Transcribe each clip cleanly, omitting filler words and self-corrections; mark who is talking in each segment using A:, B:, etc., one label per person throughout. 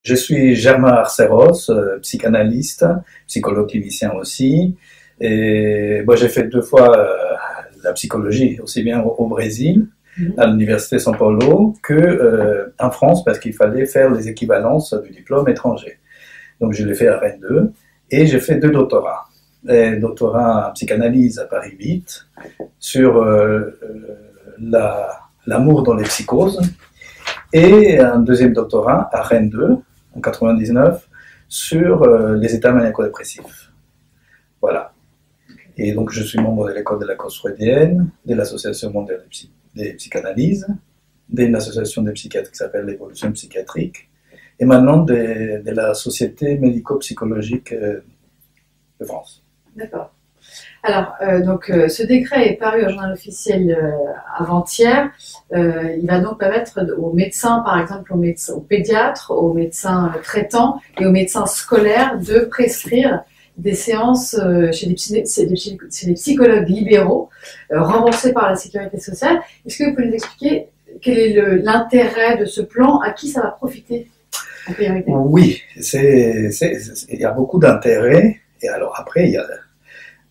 A: Je suis Germain Arceros, psychanalyste, psychologue clinicien aussi. Et moi, j'ai fait 2 fois la psychologie, aussi bien au Brésil, à l'université São Paulo, que en France, parce qu'il fallait faire les équivalences du diplôme étranger. Donc, je l'ai fait à Rennes 2, et j'ai fait 2 doctorats. Un doctorat en psychanalyse à Paris 8, sur l'amour dans les psychoses, et un deuxième doctorat à Rennes 2, en 99, sur les états maniaco-dépressifs. Voilà. Et donc, je suis membre de l'école de la cause freudienne, de l'Association mondiale des psychanalyses, d'une association des psychiatres qui s'appelle l'Évolution psychiatrique, et maintenant de la Société médico-psychologique de France.
B: D'accord. Alors, ce décret est paru au journal officiel avant-hier. Il va donc permettre aux médecins, par exemple aux pédiatres, aux médecins traitants et aux médecins scolaires de prescrire des séances chez les psychologues libéraux remboursés par la sécurité sociale. Est-ce que vous pouvez nous expliquer quel est l'intérêt de ce plan, à qui ça va profiter en priorité?
A: Oui, il y a beaucoup d'intérêt. Et alors après, il y a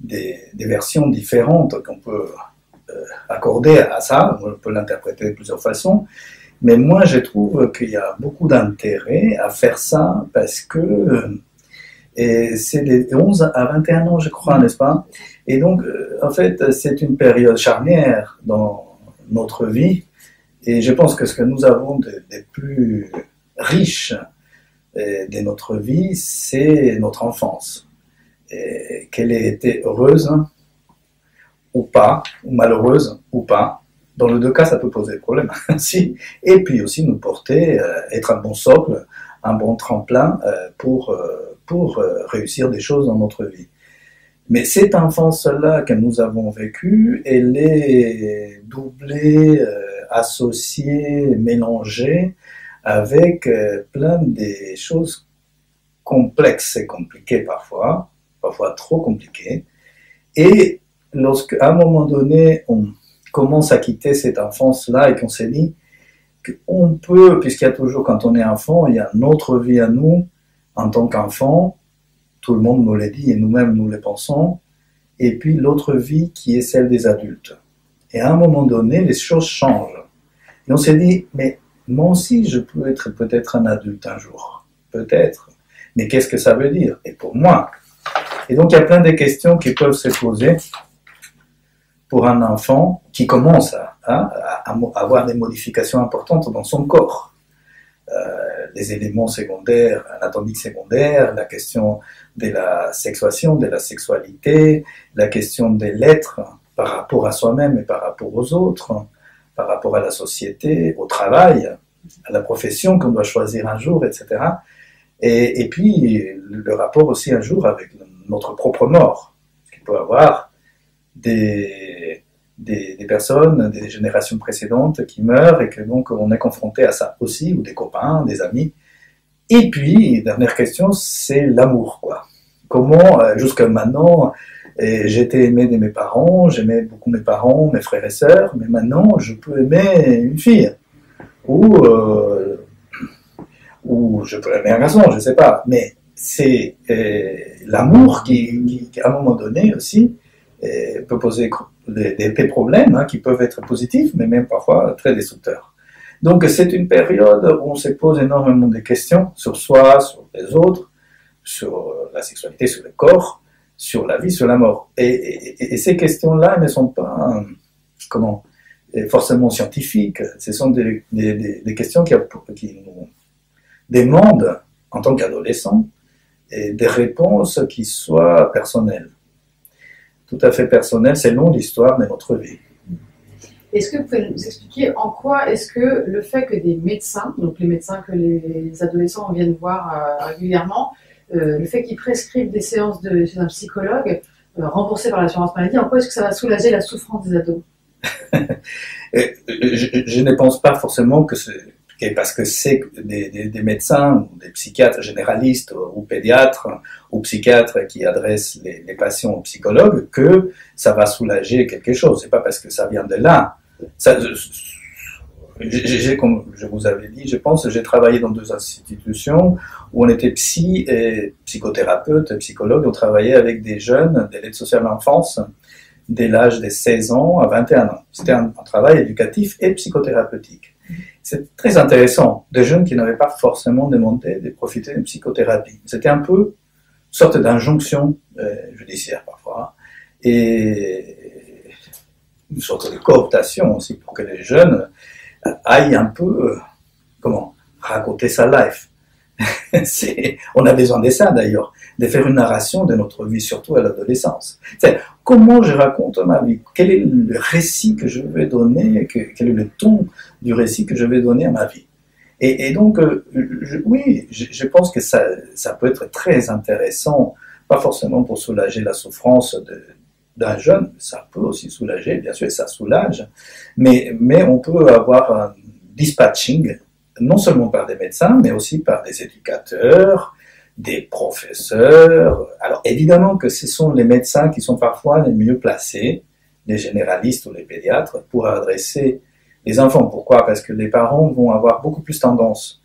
A: des versions différentes qu'on peut accorder à ça. On peut l'interpréter de plusieurs façons. Mais moi, je trouve qu'il y a beaucoup d'intérêt à faire ça parce que c'est des 11 à 21 ans, je crois, n'est-ce pas? Et donc, en fait, c'est une période charnière dans notre vie. Et je pense que ce que nous avons de plus riche de notre vie, c'est notre enfance. Qu'elle ait été heureuse ou pas, ou malheureuse ou pas. Dans les 2 cas, ça peut poser problème aussi. Et puis aussi nous porter, être un bon socle, un bon tremplin pour réussir des choses dans notre vie. Mais cette enfance-là que nous avons vécue, elle est doublée, associée, mélangée avec plein de choses complexes et compliquées parfois trop compliquées. Et lorsqu'à un moment donné, on commence à quitter cette enfance-là et qu'on s'est dit qu'on peut, puisqu'il y a toujours, quand on est enfant, il y a notre vie à nous, en tant qu'enfant, tout le monde nous l'a dit et nous-mêmes nous le pensons, et puis l'autre vie qui est celle des adultes. Et à un moment donné, les choses changent. Et on s'est dit, mais moi aussi, je peux être peut-être un adulte un jour. Peut-être. Mais qu'est-ce que ça veut dire? Et pour moi. Et donc, il y a plein de questions qui peuvent se poser pour un enfant qui commence à avoir des modifications importantes dans son corps. Les éléments secondaires, anatomiques secondaires, la question de la sexuation, de la sexualité, la question de l'être par rapport à soi-même et par rapport aux autres, par rapport à la société, au travail, à la profession qu'on doit choisir un jour, etc. Et puis, le rapport aussi un jour avec notre propre mort. Parce qu'il peut y avoir des personnes, des générations précédentes qui meurent et que donc on est confronté à ça aussi, ou des copains, des amis. Et puis, dernière question, c'est l'amour, quoi. Comment, jusqu'à maintenant, j'étais aimé de mes parents, j'aimais beaucoup mes parents, mes frères et sœurs, mais maintenant, je peux aimer une fille. Ou je peux aimer un garçon, je ne sais pas. Mais c'est l'amour qui, à un moment donné aussi, peut poser des problèmes qui peuvent être positifs, mais même parfois très destructeurs. Donc c'est une période où on se pose énormément de questions sur soi, sur les autres, sur la sexualité, sur le corps, sur la vie, sur la mort. Et ces questions-là ne sont pas forcément scientifiques, ce sont des questions qui nous demandent, en tant qu'adolescents, des réponses qui soient personnelles. Tout à fait personnelles, selon l'histoire de notre vie.
B: Est-ce que vous pouvez nous expliquer en quoi est-ce que le fait que des médecins, donc les médecins que les adolescents viennent voir régulièrement, le fait qu'ils prescrivent des séances chez un psychologue remboursées par l'assurance maladie, en quoi est-ce que ça va soulager la souffrance des ados?
A: Je ne pense pas forcément que parce que c'est des médecins, ou des psychiatres généralistes, ou pédiatres, ou psychiatres qui adressent les patients aux psychologues, que ça va soulager quelque chose. C'est pas parce que ça vient de là. Comme je vous avais dit, je pense que j'ai travaillé dans 2 institutions où on était psy et psychothérapeute, psychologue, on travaillait avec des jeunes de l'aide sociale à l'enfance dès l'âge de 16 ans à 21 ans. C'était un travail éducatif et psychothérapeutique. C'est très intéressant, des jeunes qui n'avaient pas forcément demandé de profiter d'une psychothérapie. C'était un peu une sorte d'injonction judiciaire parfois, et une sorte de cooptation aussi pour que les jeunes aillent un peu, raconter sa life. On a besoin de ça d'ailleurs, de faire une narration de notre vie, surtout à l'adolescence. Comment je raconte ma vie, quel est le récit que je vais donner, quel est le ton du récit que je vais donner à ma vie. Et donc, je pense que ça peut être très intéressant, pas forcément pour soulager la souffrance d'un jeune, ça peut aussi soulager, bien sûr, ça soulage, mais on peut avoir un dispatching, non seulement par des médecins, mais aussi par des éducateurs, des professeurs. Alors évidemment que ce sont les médecins qui sont parfois les mieux placés, les généralistes ou les pédiatres, pour adresser les enfants. Pourquoi? Parce que les parents vont avoir beaucoup plus tendance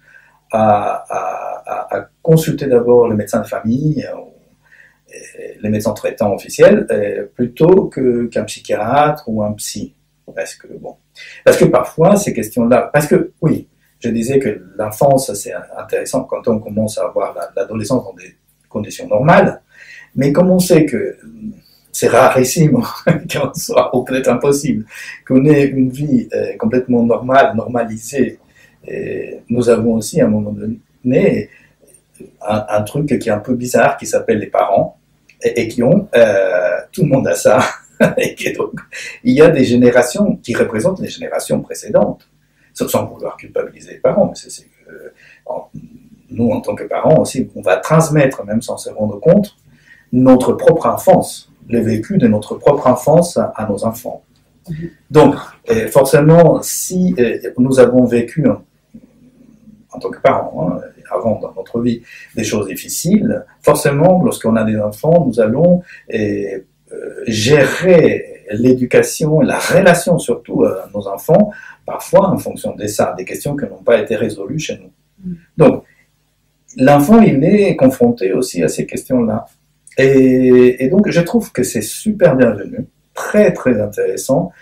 A: à consulter d'abord le médecin de famille, les médecins traitants officiels, plutôt qu'un psychiatre ou un psy. Parce que parfois, ces questions-là, oui, je disais que l'enfance, c'est intéressant quand on commence à avoir l'adolescence dans des conditions normales, mais comme on sait que c'est rarissime qu'on soit, ou peut-être impossible, qu'on ait une vie complètement normale, normalisée, et nous avons aussi à un moment donné un truc qui est un peu bizarre, qui s'appelle les parents, et qui ont, tout le monde a ça, et donc, il y a des générations qui représentent les générations précédentes, sans vouloir culpabiliser les parents, mais nous, en tant que parents aussi, on va transmettre, même sans se rendre compte, notre propre enfance, le vécu de notre propre enfance à nos enfants. Donc, forcément, si nous avons vécu, en tant que parents, avant dans notre vie, des choses difficiles, forcément, lorsqu'on a des enfants, nous allons gérer l'éducation et la relation surtout à nos enfants, parfois en fonction de ça, des questions qui n'ont pas été résolues chez nous. Donc, l'enfant, il est confronté aussi à ces questions-là. Et donc, je trouve que c'est super bienvenu, très très intéressant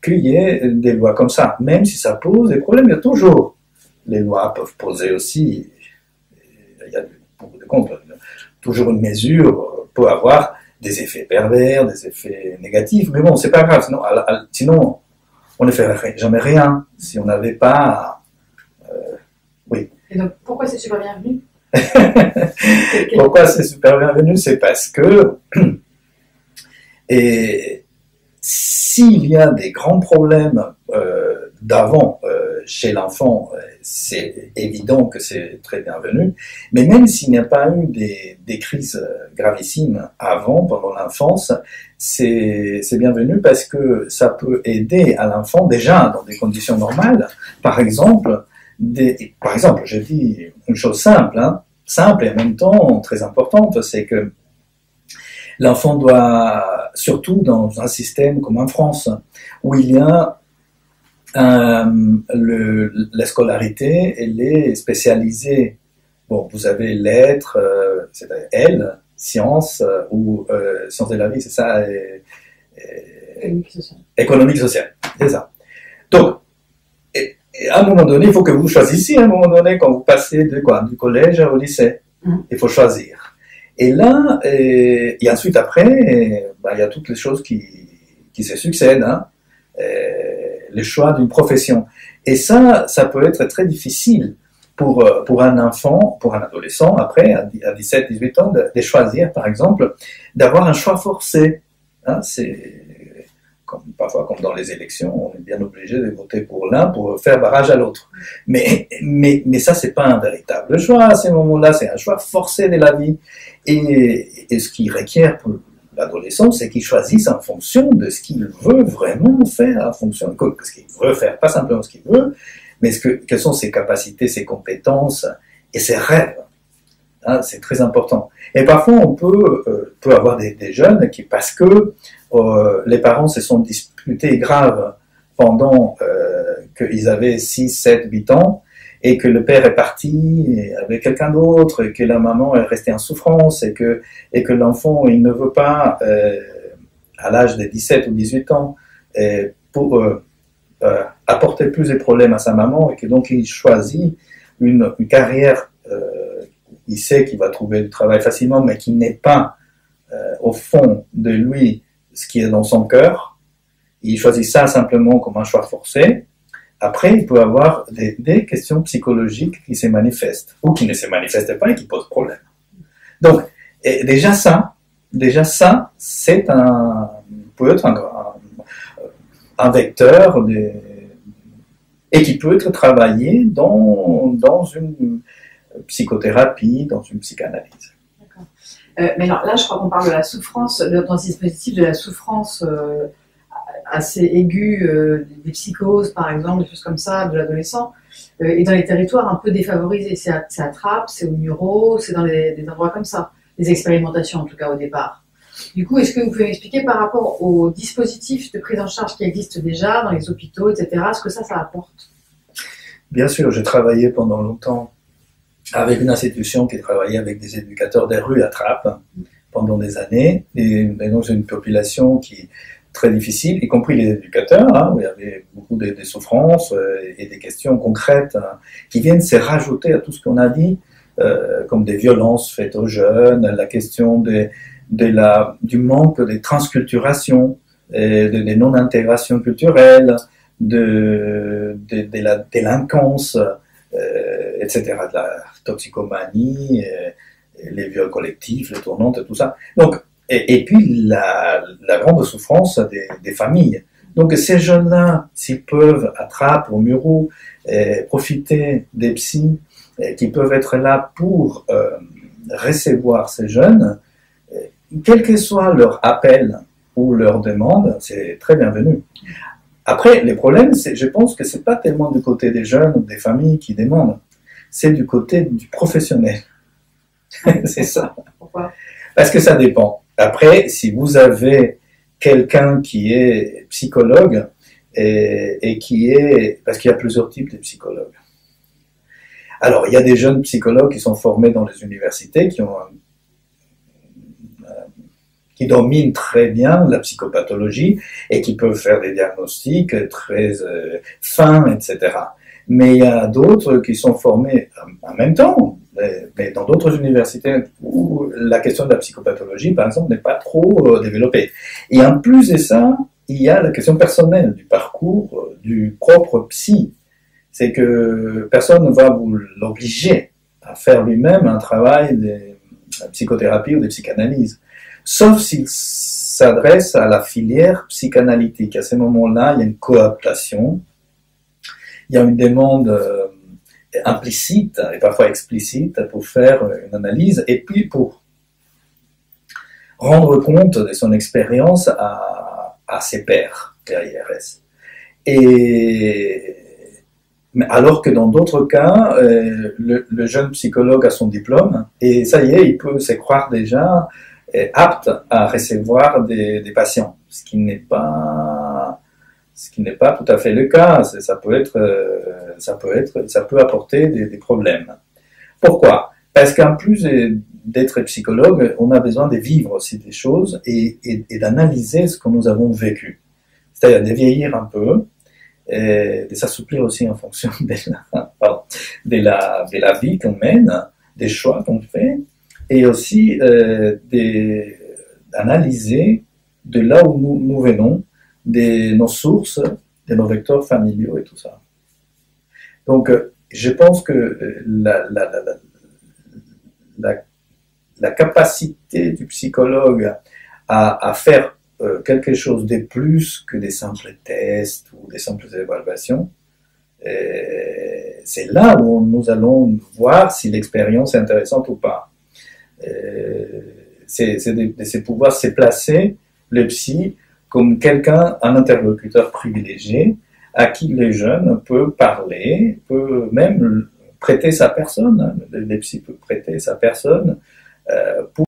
A: qu'il y ait des lois comme ça, même si ça pose des problèmes. Il y a toujours, les lois peuvent poser aussi, il y a beaucoup de comptes, toujours une mesure peut avoir des effets pervers, des effets négatifs, mais bon, c'est pas grave, sinon on ne ferait jamais rien si on n'avait pas... oui.
B: Et donc, pourquoi c'est super bienvenu?
A: Pourquoi c'est super bienvenu? C'est parce que s'il y a des grands problèmes d'avant chez l'enfant, c'est évident que c'est très bienvenu, mais même s'il n'y a pas eu des crises gravissimes avant, pendant l'enfance, c'est bienvenu parce que ça peut aider à l'enfant déjà dans des conditions normales. Par exemple, je dis une chose simple, simple et en même temps très importante, c'est que l'enfant doit, surtout dans un système comme en France, où il y a la scolarité, elle est spécialisée. Bon, vous avez lettres, c'est-à-dire L, sciences ou sciences de la vie, c'est ça, économique sociale, c'est ça. Donc, à un moment donné, il faut que vous choisissiez, à un moment donné, quand vous passez du collège au lycée, il faut choisir. Et là, et ensuite après, il y a toutes les choses qui se succèdent, le choix d'une profession. Et ça peut être très difficile pour un enfant, pour un adolescent, après, à 17, 18 ans, de choisir, par exemple, d'avoir un choix forcé. C'est parfois, comme dans les élections, on est bien obligé de voter pour l'un pour faire barrage à l'autre. Mais ça, c'est pas un véritable choix à ces moments-là, c'est un choix forcé de la vie. Et ce qui requiert pour l'adolescent, c'est qu'il choisisse en fonction de ce qu'il veut vraiment faire, en fonction de ce qu'il veut faire, pas simplement ce qu'il veut, mais quelles sont ses capacités, ses compétences et ses rêves. C'est très important. Et parfois, on peut avoir des jeunes qui, parce que les parents se sont disputés grave pendant qu'ils avaient 6, 7, 8 ans, et que le père est parti avec quelqu'un d'autre, et que la maman est restée en souffrance, et que l'enfant, il ne veut pas, à l'âge de 17 ou 18 ans, pour apporter plus de problèmes à sa maman, et que donc il choisit une carrière, il sait qu'il va trouver du travail facilement, mais qui n'est pas au fond de lui ce qui est dans son cœur. Il choisit ça simplement comme un choix forcé. Après, il peut avoir des questions psychologiques qui se manifestent, ou qui ne se manifestent pas et qui posent problème. Donc, déjà ça, c'est peut être un vecteur et qui peut être travaillé dans une psychothérapie, dans une psychanalyse.
B: D'accord. Mais alors, là, je crois qu'on parle de la souffrance, dans ce dispositif de la souffrance assez aiguë, des psychoses, par exemple, des choses comme ça, de l'adolescent, et dans les territoires un peu défavorisés. C'est à Trappes, c'est au Mureaux, c'est dans des endroits comme ça, des expérimentations en tout cas au départ. Du coup, est-ce que vous pouvez m'expliquer par rapport aux dispositifs de prise en charge qui existent déjà dans les hôpitaux, etc., ce que ça apporte? Bien sûr, j'ai travaillé pendant longtemps avec une institution qui travaillait avec des éducateurs des rues à Trappes pendant des années, et donc c'est une population qui très difficile, y compris les éducateurs, où il y avait beaucoup de souffrances et des questions concrètes qui viennent se rajouter à tout ce qu'on a dit, comme des violences faites aux jeunes, la question du manque de transculturation, de non-intégration culturelle, de la délinquance, etc., de la toxicomanie, les viols collectifs, les tournantes, tout ça. Donc, et puis la grande souffrance des familles. Donc ces jeunes-là, s'ils peuvent, à Trappes, au Mureaux, profiter des psys qui peuvent être là pour recevoir ces jeunes, quel que soit leur appel ou leur demande, c'est très bienvenu. Après, les problèmes, je pense que c'est pas tellement du côté des jeunes ou des familles qui demandent, c'est du côté du professionnel. C'est ça. Pourquoi? Parce que ça dépend. Après, si vous avez quelqu'un qui est psychologue et qui est... Parce qu'il y a plusieurs types de psychologues. Alors, il y a des jeunes psychologues qui sont formés dans les universités, qui dominent très bien la psychopathologie et qui peuvent faire des diagnostics très fins, etc. Mais il y a d'autres qui sont formés en même temps, mais dans d'autres universités où la question de la psychopathologie, par exemple, n'est pas trop développée. Et en plus de ça, il y a la question personnelle du parcours du propre psy. C'est que personne ne va vous l'obliger à faire lui-même un travail de psychothérapie ou de psychanalyse. Sauf s'il s'adresse à la filière psychanalytique. À ce moment-là, il y a une cooptation, il y a une demande implicite et parfois explicite pour faire une analyse et puis pour rendre compte de son expérience à ses pairs IRS. Alors que dans d'autres cas, le jeune psychologue a son diplôme et ça y est, il peut se croire déjà apte à recevoir des patients, ce qui n'est pas tout à fait le cas. Ça peut apporter des problèmes. Pourquoi? Parce qu'en plus d'être psychologue, on a besoin de vivre aussi des choses et d'analyser ce que nous avons vécu. C'est-à-dire de vieillir un peu, et de s'assouplir aussi en fonction de la vie qu'on mène, des choix qu'on fait, et aussi d'analyser de là où nous venons, de nos sources, de nos vecteurs familiaux et tout ça. Donc, je pense que la capacité du psychologue à faire quelque chose de plus que des simples tests ou des simples évaluations, c'est là où nous allons voir si l'expérience est intéressante ou pas. C'est de pouvoir se placer, le psy, comme quelqu'un, un interlocuteur privilégié, à qui les jeunes peuvent parler, peuvent même prêter sa personne, le psy peut prêter sa personne pour